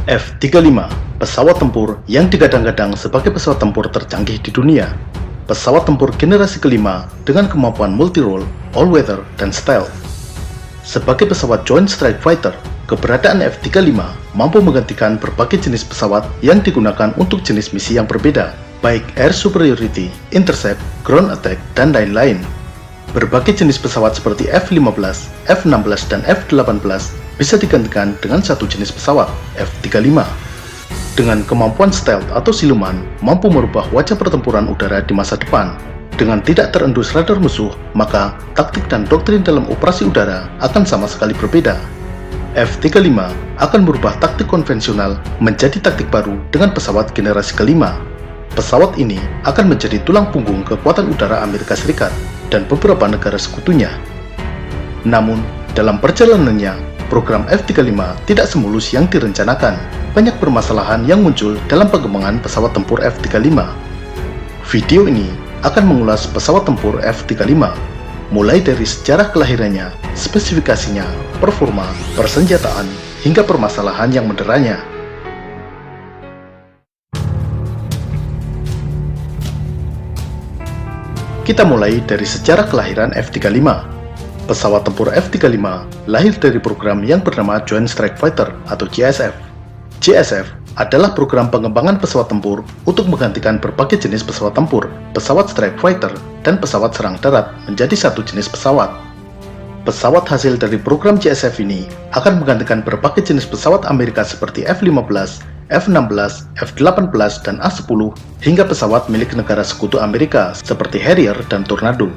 F-35, pesawat tempur yang digadang-gadang sebagai pesawat tempur tercanggih di dunia. Pesawat tempur generasi kelima dengan kemampuan multi-role, all-weather, dan stealth. Sebagai pesawat Joint Strike Fighter, keberadaan F-35 mampu menggantikan berbagai jenis pesawat yang digunakan untuk jenis misi yang berbeda, baik air superiority, intercept, ground attack, dan lain-lain. Berbagai jenis pesawat seperti F-15, F-16, dan F-18 bisa digantikan dengan satu jenis pesawat, F-35. Dengan kemampuan stealth atau siluman, mampu merubah wajah pertempuran udara di masa depan. Dengan tidak terendus radar musuh, maka taktik dan doktrin dalam operasi udara akan sama sekali berbeda. F-35 akan merubah taktik konvensional menjadi taktik baru dengan pesawat generasi kelima. Pesawat ini akan menjadi tulang punggung kekuatan udara Amerika Serikat dan beberapa negara sekutunya. Namun, dalam perjalanannya, program F-35 tidak semulus yang direncanakan. Banyak permasalahan yang muncul dalam pengembangan pesawat tempur F-35. Video ini akan mengulas pesawat tempur F-35, mulai dari sejarah kelahirannya, spesifikasinya, performa, persenjataan, hingga permasalahan yang menderanya. Kita mulai dari sejarah kelahiran F-35. Pesawat tempur F-35 lahir dari program yang bernama Joint Strike Fighter atau JSF. JSF adalah program pengembangan pesawat tempur untuk menggantikan berbagai jenis pesawat tempur, pesawat strike fighter, dan pesawat serang darat menjadi satu jenis pesawat. Pesawat hasil dari program JSF ini akan menggantikan berbagai jenis pesawat Amerika seperti F-15, F-16, F-18, dan A-10 hingga pesawat milik negara sekutu Amerika seperti Harrier dan Tornado.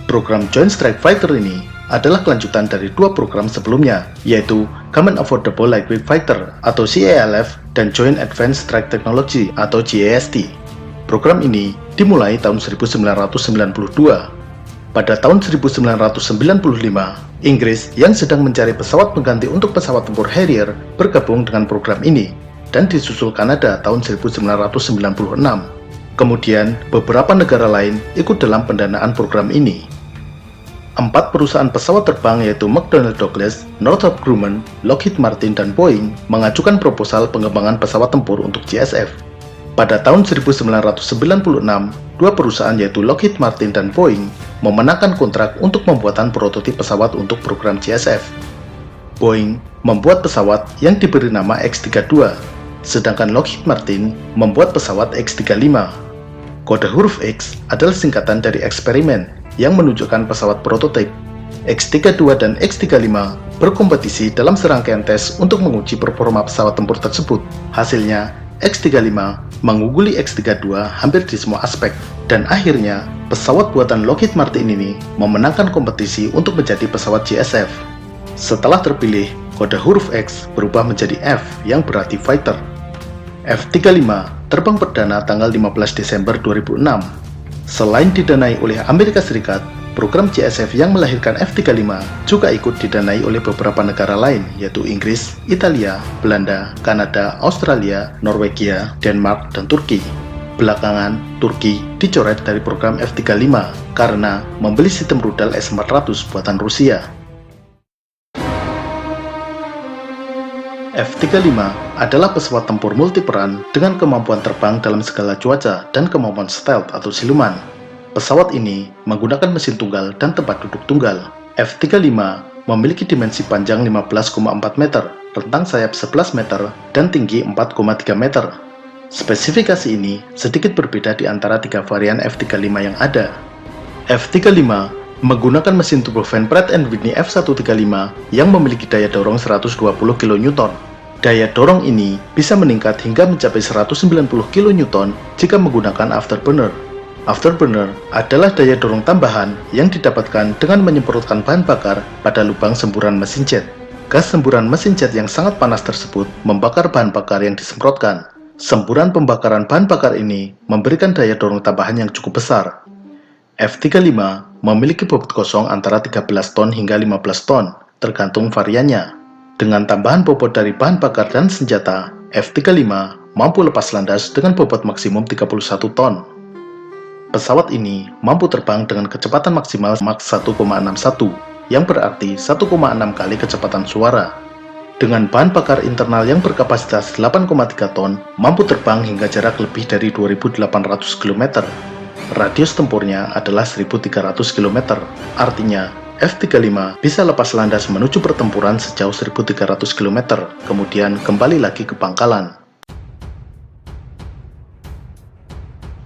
Program Joint Strike Fighter ini adalah kelanjutan dari dua program sebelumnya, yaitu Common Affordable Lightweight Fighter atau CALF dan Joint Advanced Strike Technology atau JAST. Program ini dimulai tahun 1992. Pada tahun 1995, Inggris yang sedang mencari pesawat pengganti untuk pesawat tempur Harrier bergabung dengan program ini, dan disusul Kanada tahun 1996. Kemudian, beberapa negara lain ikut dalam pendanaan program ini. 4 perusahaan pesawat terbang yaitu McDonnell Douglas, Northrop Grumman, Lockheed Martin, dan Boeing mengajukan proposal pengembangan pesawat tempur untuk JSF. Pada tahun 1996, dua perusahaan yaitu Lockheed Martin dan Boeing memenangkan kontrak untuk pembuatan prototip pesawat untuk program JSF. Boeing membuat pesawat yang diberi nama X-32, sedangkan Lockheed Martin membuat pesawat X-35. Kode huruf X adalah singkatan dari eksperimen yang menunjukkan pesawat prototip. X-32 dan X-35 berkompetisi dalam serangkaian tes untuk menguji performa pesawat tempur tersebut. Hasilnya, X-35 mengungguli X-32 hampir di semua aspek, dan akhirnya pesawat buatan Lockheed Martin ini memenangkan kompetisi untuk menjadi pesawat JSF. Setelah terpilih, kode huruf X berubah menjadi F yang berarti fighter. F-35 terbang perdana tanggal 15 Desember 2006. Selain didanai oleh Amerika Serikat, program JSF yang melahirkan F-35 juga ikut didanai oleh beberapa negara lain, yaitu Inggris, Italia, Belanda, Kanada, Australia, Norwegia, Denmark, dan Turki. Belakangan, Turki dicoret dari program F-35 karena membeli sistem rudal S-400 buatan Rusia. F-35 adalah pesawat tempur multiperan dengan kemampuan terbang dalam segala cuaca dan kemampuan stealth atau siluman. Pesawat ini menggunakan mesin tunggal dan tempat duduk tunggal. F-35 memiliki dimensi panjang 15,4 meter, rentang sayap 11 meter, dan tinggi 4,3 meter. Spesifikasi ini sedikit berbeda di antara 3 varian F-35 yang ada. F-35 menggunakan mesin turbofan Pratt & Whitney F135 yang memiliki daya dorong 120 kN. Daya dorong ini bisa meningkat hingga mencapai 190 kN jika menggunakan afterburner. Afterburner adalah daya dorong tambahan yang didapatkan dengan menyemprotkan bahan bakar pada lubang semburan mesin jet. Gas semburan mesin jet yang sangat panas tersebut membakar bahan bakar yang disemprotkan. Semburan pembakaran bahan bakar ini memberikan daya dorong tambahan yang cukup besar. F-35 memiliki bobot kosong antara 13 ton hingga 15 ton, tergantung variannya. Dengan tambahan bobot dari bahan bakar dan senjata, F-35 mampu lepas landas dengan bobot maksimum 31 ton. Pesawat ini mampu terbang dengan kecepatan maksimal Mach 1,61, yang berarti 1,6 kali kecepatan suara. Dengan bahan bakar internal yang berkapasitas 8,3 ton, mampu terbang hingga jarak lebih dari 2.800 km. Radius tempurnya adalah 1.300 km, artinya F-35 bisa lepas landas menuju pertempuran sejauh 1.300 km, kemudian kembali lagi ke pangkalan.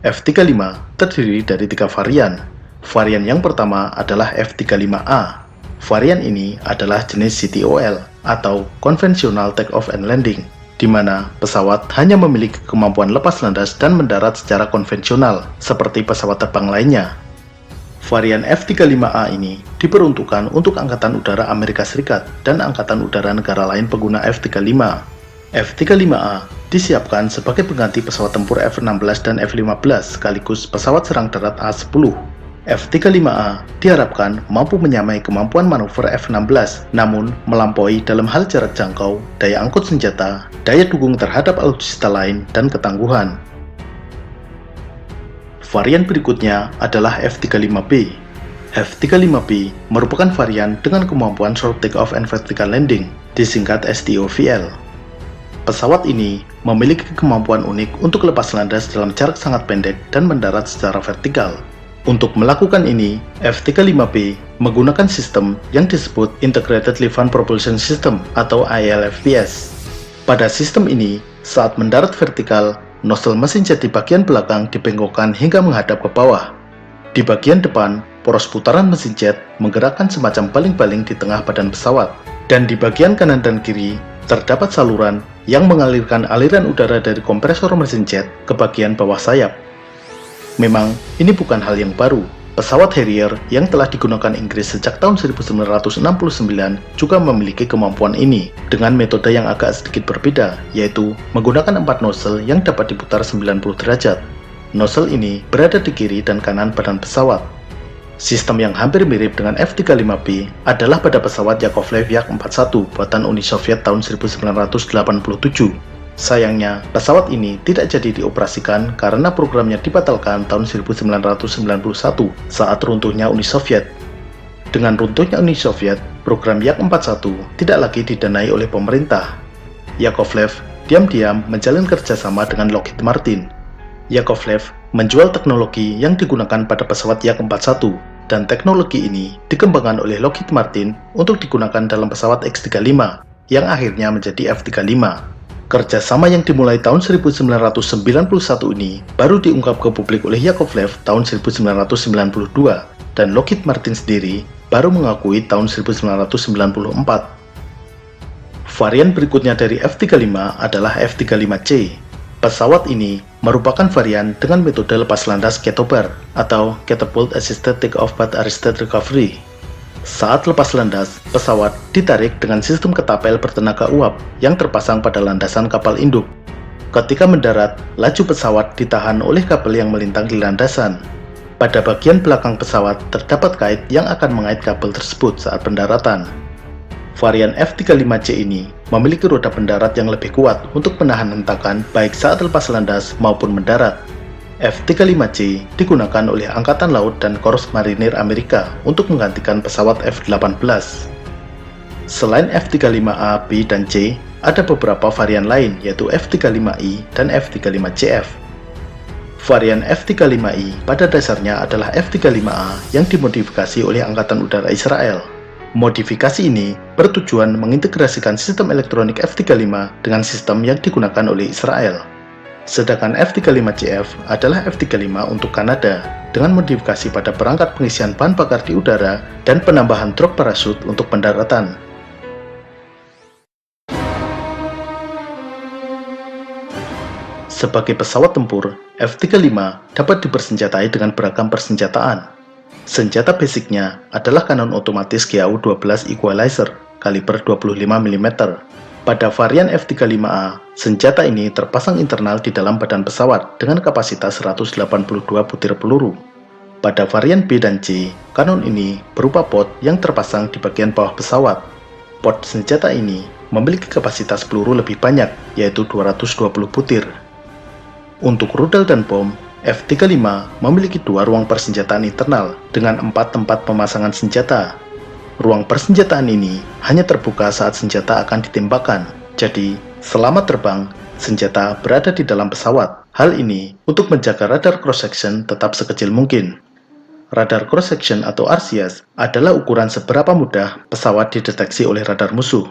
F-35 terdiri dari 3 varian. Varian yang pertama adalah F-35A. Varian ini adalah jenis CTOL atau Conventional Takeoff and Landing, di mana pesawat hanya memiliki kemampuan lepas landas dan mendarat secara konvensional, seperti pesawat terbang lainnya. Varian F-35A ini diperuntukkan untuk Angkatan Udara Amerika Serikat dan Angkatan Udara negara lain pengguna F-35. F-35A disiapkan sebagai pengganti pesawat tempur F-16 dan F-15 sekaligus pesawat serang darat A-10. F-35A diharapkan mampu menyamai kemampuan manuver F-16, namun melampaui dalam hal jarak jangkau, daya angkut senjata, daya dukung terhadap alutsista lain, dan ketangguhan. Varian berikutnya adalah F-35B. F-35B merupakan varian dengan kemampuan Short Takeoff and Vertical Landing, disingkat STOVL. Pesawat ini memiliki kemampuan unik untuk lepas landas dalam jarak sangat pendek dan mendarat secara vertikal. Untuk melakukan ini, F-35B menggunakan sistem yang disebut Integrated Lift Propulsion System atau ILFPS. Pada sistem ini, saat mendarat vertikal, nozzle mesin jet di bagian belakang dibengkokkan hingga menghadap ke bawah. Di bagian depan, poros putaran mesin jet menggerakkan semacam baling-baling di tengah badan pesawat, dan di bagian kanan dan kiri terdapat saluran yang mengalirkan aliran udara dari kompresor mesin jet ke bagian bawah sayap. Memang, ini bukan hal yang baru. Pesawat Harrier yang telah digunakan Inggris sejak tahun 1969 juga memiliki kemampuan ini, dengan metode yang agak sedikit berbeda, yaitu menggunakan 4 nozzle yang dapat diputar 90 derajat. Nozzle ini berada di kiri dan kanan badan pesawat. Sistem yang hampir mirip dengan F-35B adalah pada pesawat Yakovlev Yak-41 buatan Uni Soviet tahun 1987. Sayangnya, pesawat ini tidak jadi dioperasikan karena programnya dibatalkan tahun 1991 saat runtuhnya Uni Soviet. Dengan runtuhnya Uni Soviet, program Yak-41 tidak lagi didanai oleh pemerintah. Yakovlev diam-diam menjalin kerjasama dengan Lockheed Martin. Yakovlev menjual teknologi yang digunakan pada pesawat Yak-41, dan teknologi ini dikembangkan oleh Lockheed Martin untuk digunakan dalam pesawat X-35, yang akhirnya menjadi F-35. Kerjasama yang dimulai tahun 1991 ini baru diungkap ke publik oleh Yakovlev tahun 1992, dan Lockheed Martin sendiri baru mengakui tahun 1994. Varian berikutnya dari F-35 adalah F-35C. Pesawat ini merupakan varian dengan metode lepas landas Ketobar atau Catapult Assisted Takeoff but Arrested Recovery. Saat lepas landas, pesawat ditarik dengan sistem ketapel bertenaga uap yang terpasang pada landasan kapal induk. Ketika mendarat, laju pesawat ditahan oleh kabel yang melintang di landasan. Pada bagian belakang pesawat terdapat kait yang akan mengait kabel tersebut saat pendaratan. Varian F-35C ini memiliki roda pendarat yang lebih kuat untuk menahan hentakan baik saat lepas landas maupun mendarat. F-35C digunakan oleh Angkatan Laut dan Korps Marinir Amerika untuk menggantikan pesawat F-18. Selain F-35A, B, dan C, ada beberapa varian lain yaitu F-35I dan F-35CF. Varian F-35I pada dasarnya adalah F-35A yang dimodifikasi oleh Angkatan Udara Israel. Modifikasi ini bertujuan mengintegrasikan sistem elektronik F-35 dengan sistem yang digunakan oleh Israel. Sedangkan F-35CF adalah F-35 untuk Kanada dengan modifikasi pada perangkat pengisian bahan bakar di udara dan penambahan truk parasut untuk pendaratan. Sebagai pesawat tempur, F-35 dapat dipersenjatai dengan beragam persenjataan. Senjata basicnya adalah kanon otomatis GAU-12 Equalizer kaliber 25 mm. Pada varian F-35A, senjata ini terpasang internal di dalam badan pesawat dengan kapasitas 182 butir peluru. Pada varian B dan C, kanon ini berupa pot yang terpasang di bagian bawah pesawat. Pot senjata ini memiliki kapasitas peluru lebih banyak, yaitu 220 butir. Untuk rudal dan bom, F-35 memiliki 2 ruang persenjataan internal dengan 4 tempat pemasangan senjata. Ruang persenjataan ini hanya terbuka saat senjata akan ditembakkan. Jadi, selama terbang, senjata berada di dalam pesawat. Hal ini untuk menjaga radar cross-section tetap sekecil mungkin. Radar cross-section atau RCS adalah ukuran seberapa mudah pesawat dideteksi oleh radar musuh.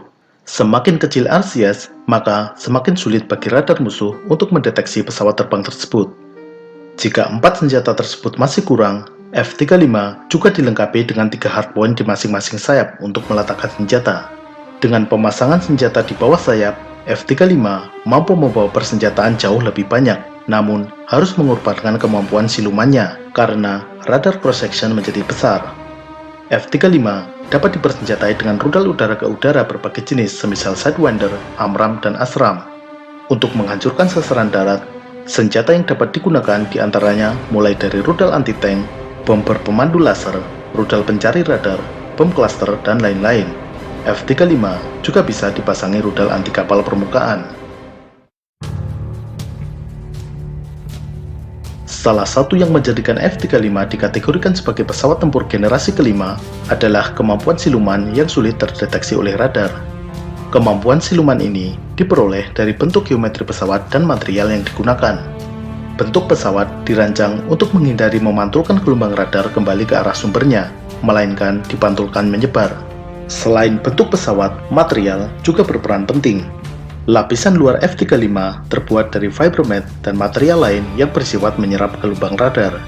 Semakin kecil RCS, maka semakin sulit bagi radar musuh untuk mendeteksi pesawat terbang tersebut. Jika 4 senjata tersebut masih kurang, F-35 juga dilengkapi dengan 3 hardpoint di masing-masing sayap untuk meletakkan senjata. Dengan pemasangan senjata di bawah sayap, F-35 mampu membawa persenjataan jauh lebih banyak, namun harus mengorbankan kemampuan silumannya karena radar cross-section menjadi besar. F-35 dapat dipersenjatai dengan rudal udara ke udara berbagai jenis semisal Sidewinder, AMRAAM, dan ASRAAM. Untuk menghancurkan sasaran darat, senjata yang dapat digunakan diantaranya mulai dari rudal anti-tank, bom berpemandu laser, rudal pencari radar, bom cluster, dan lain-lain. F-35 juga bisa dipasangi rudal anti kapal permukaan. Salah satu yang menjadikan F-35 dikategorikan sebagai pesawat tempur generasi kelima adalah kemampuan siluman yang sulit terdeteksi oleh radar. Kemampuan siluman ini diperoleh dari bentuk geometri pesawat dan material yang digunakan. Bentuk pesawat dirancang untuk menghindari memantulkan gelombang radar kembali ke arah sumbernya, melainkan dipantulkan menyebar. Selain bentuk pesawat, material juga berperan penting. Lapisan luar F-35 terbuat dari fibromet dan material lain yang bersifat menyerap gelombang radar.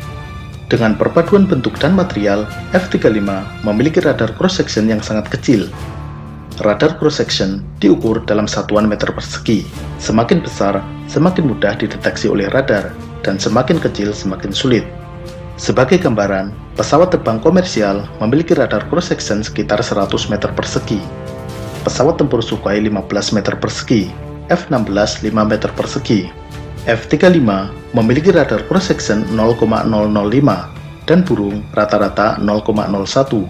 Dengan perpaduan bentuk dan material, F-35 memiliki radar cross-section yang sangat kecil. Radar cross-section diukur dalam satuan meter persegi. Semakin besar, semakin mudah dideteksi oleh radar, dan semakin kecil, semakin sulit. Sebagai gambaran, pesawat terbang komersial memiliki radar cross-section sekitar 100 meter persegi. Pesawat tempur Sukhoi 15 meter persegi, F-16 5 meter persegi. F-35 memiliki radar cross-section 0,005 dan burung rata-rata 0,01.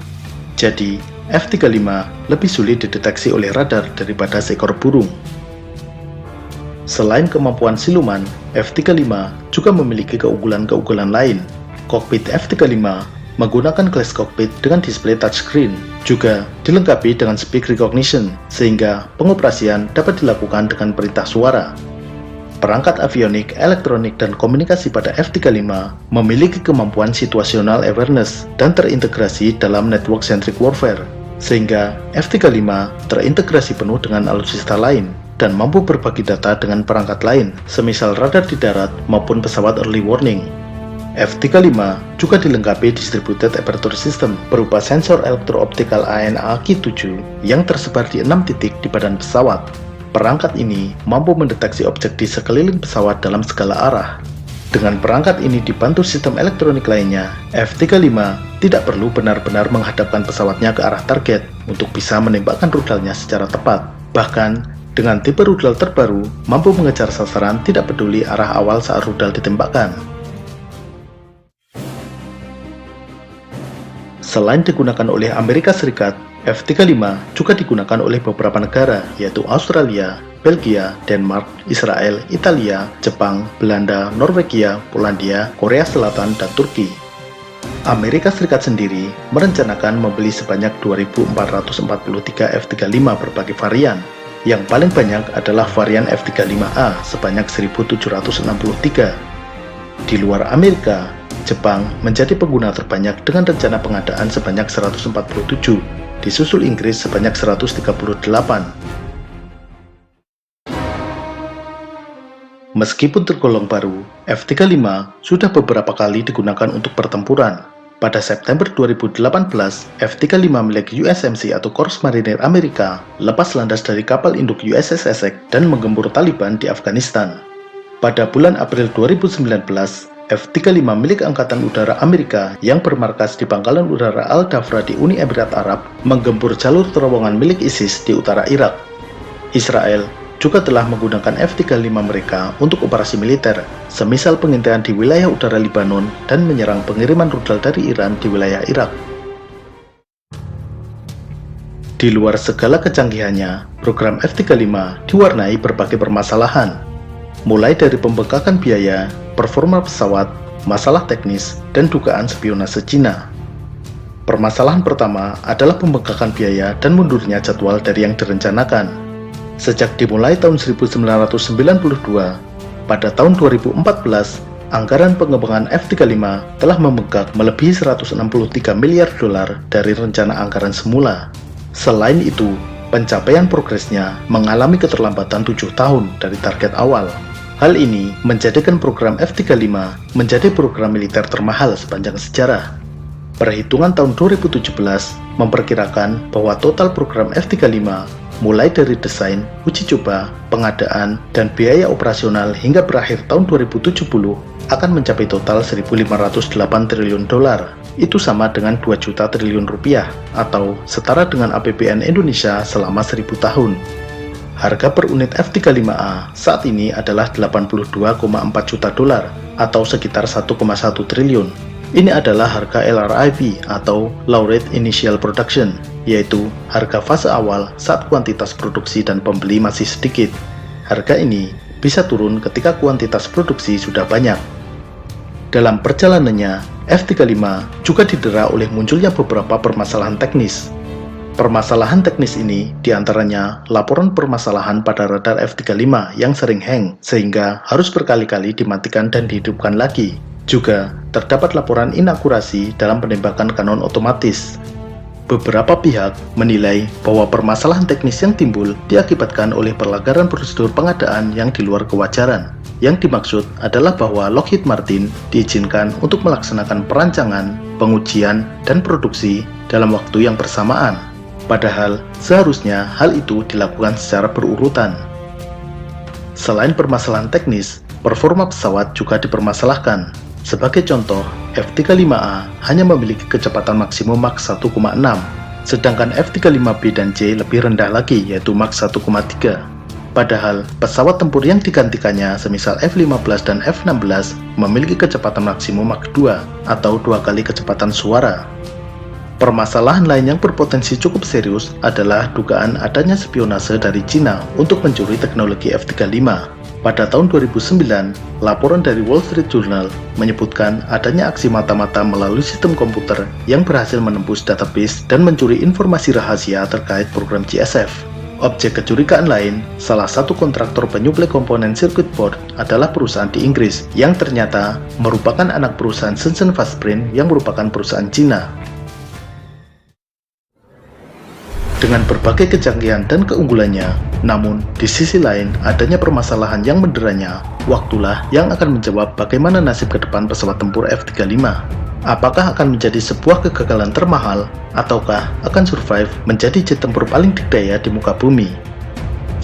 Jadi, F-35 lebih sulit dideteksi oleh radar daripada seekor burung. Selain kemampuan siluman, F-35 juga memiliki keunggulan-keunggulan lain. Kokpit F-35 menggunakan glass cockpit dengan display touchscreen, juga dilengkapi dengan speak recognition, sehingga pengoperasian dapat dilakukan dengan perintah suara. Perangkat avionik, elektronik, dan komunikasi pada F-35 memiliki kemampuan situational awareness dan terintegrasi dalam network-centric warfare, sehingga F-35 terintegrasi penuh dengan alutsista lain dan mampu berbagi data dengan perangkat lain, semisal radar di darat maupun pesawat early warning. F-35 juga dilengkapi Distributed Aperture System berupa sensor elektro-optikal ANA-Q7 yang tersebar di 6 titik di badan pesawat. Perangkat ini mampu mendeteksi objek di sekeliling pesawat dalam segala arah. Dengan perangkat ini dibantu sistem elektronik lainnya, F-35 tidak perlu benar-benar menghadapkan pesawatnya ke arah target untuk bisa menembakkan rudalnya secara tepat. Bahkan, dengan tipe rudal terbaru, mampu mengejar sasaran tidak peduli arah awal saat rudal ditembakkan. Selain digunakan oleh Amerika Serikat, F-35 juga digunakan oleh beberapa negara, yaitu Australia, Belgia, Denmark, Israel, Italia, Jepang, Belanda, Norwegia, Polandia, Korea Selatan, dan Turki. Amerika Serikat sendiri merencanakan membeli sebanyak 2.443 F-35 berbagai varian. Yang paling banyak adalah varian F-35A sebanyak 1.763. Di luar Amerika, Jepang menjadi pengguna terbanyak dengan rencana pengadaan sebanyak 147, disusul Inggris sebanyak 138. Meskipun tergolong baru, F-35 sudah beberapa kali digunakan untuk pertempuran. Pada September 2018, F-35 milik USMC atau Korps Marinir Amerika lepas landas dari kapal induk USS Essex dan menggempur Taliban di Afghanistan. Pada bulan April 2019, F-35 milik Angkatan Udara Amerika yang bermarkas di Pangkalan Udara Al-Dhafra di Uni Emirat Arab menggempur jalur terowongan milik ISIS di utara Irak. Israel juga telah menggunakan F-35 mereka untuk operasi militer, semisal pengintaian di wilayah udara Lebanon dan menyerang pengiriman rudal dari Iran di wilayah Irak. Di luar segala kecanggihannya, program F-35 diwarnai berbagai permasalahan, mulai dari pembengkakan biaya, performa pesawat, masalah teknis, dan dugaan spionase Cina. Permasalahan pertama adalah pembengkakan biaya dan mundurnya jadwal dari yang direncanakan. Sejak dimulai tahun 1992, pada tahun 2014, anggaran pengembangan F-35 telah membengkak melebihi 163 miliar dolar dari rencana anggaran semula. Selain itu, pencapaian progresnya mengalami keterlambatan 7 tahun dari target awal. Hal ini menjadikan program F-35 menjadi program militer termahal sepanjang sejarah. Perhitungan tahun 2017 memperkirakan bahwa total program F-35 mulai dari desain, uji coba, pengadaan, dan biaya operasional hingga berakhir tahun 2070 akan mencapai total 1.508 triliun dolar. Itu sama dengan 2 juta triliun rupiah atau setara dengan APBN Indonesia selama 1000 tahun. Harga per unit F-35A saat ini adalah 82,4 juta dolar atau sekitar 1,1 triliun. Ini adalah harga LRIP atau Low Rate Initial Production, yaitu harga fase awal saat kuantitas produksi dan pembeli masih sedikit. Harga ini bisa turun ketika kuantitas produksi sudah banyak. Dalam perjalanannya, F-35 juga didera oleh munculnya beberapa permasalahan teknis. Permasalahan teknis ini diantaranya laporan permasalahan pada radar F-35 yang sering hang sehingga harus berkali-kali dimatikan dan dihidupkan lagi. Juga terdapat laporan inakurasi dalam penembakan kanon otomatis. Beberapa pihak menilai bahwa permasalahan teknis yang timbul diakibatkan oleh pelanggaran prosedur pengadaan yang di luar kewajaran. Yang dimaksud adalah bahwa Lockheed Martin diizinkan untuk melaksanakan perancangan, pengujian, dan produksi dalam waktu yang bersamaan. Padahal seharusnya hal itu dilakukan secara berurutan. Selain permasalahan teknis, performa pesawat juga dipermasalahkan. Sebagai contoh, F-35A hanya memiliki kecepatan maksimum Mach 1,6, sedangkan F-35B dan C lebih rendah lagi yaitu Mach 1,3. Padahal, pesawat tempur yang digantikannya semisal F-15 dan F-16 memiliki kecepatan maksimum Mach 2 atau 2 kali kecepatan suara. Permasalahan lain yang berpotensi cukup serius adalah dugaan adanya spionase dari Cina untuk mencuri teknologi F-35. Pada tahun 2009, laporan dari Wall Street Journal menyebutkan adanya aksi mata-mata melalui sistem komputer yang berhasil menembus database dan mencuri informasi rahasia terkait program GSF. Objek kecurigaan lain, salah satu kontraktor penyuplai komponen circuit board adalah perusahaan di Inggris yang ternyata merupakan anak perusahaan Shenzhen Fastprint yang merupakan perusahaan Cina. Dengan berbagai kecanggihan dan keunggulannya, namun di sisi lain adanya permasalahan yang menderanya, waktulah yang akan menjawab bagaimana nasib ke depan pesawat tempur F-35. Apakah akan menjadi sebuah kegagalan termahal, ataukah akan survive menjadi jet tempur paling dikdaya di muka bumi?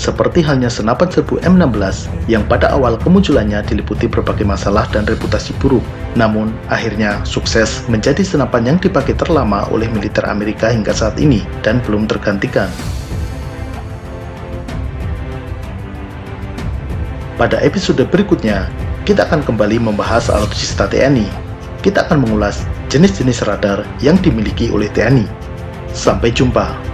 Seperti halnya senapan serbu M16 yang pada awal kemunculannya diliputi berbagai masalah dan reputasi buruk, namun akhirnya sukses menjadi senapan yang dipakai terlama oleh militer Amerika hingga saat ini dan belum tergantikan. Pada episode berikutnya, kita akan kembali membahas alutsista TNI. Kita akan mengulas jenis-jenis radar yang dimiliki oleh TNI. Sampai jumpa.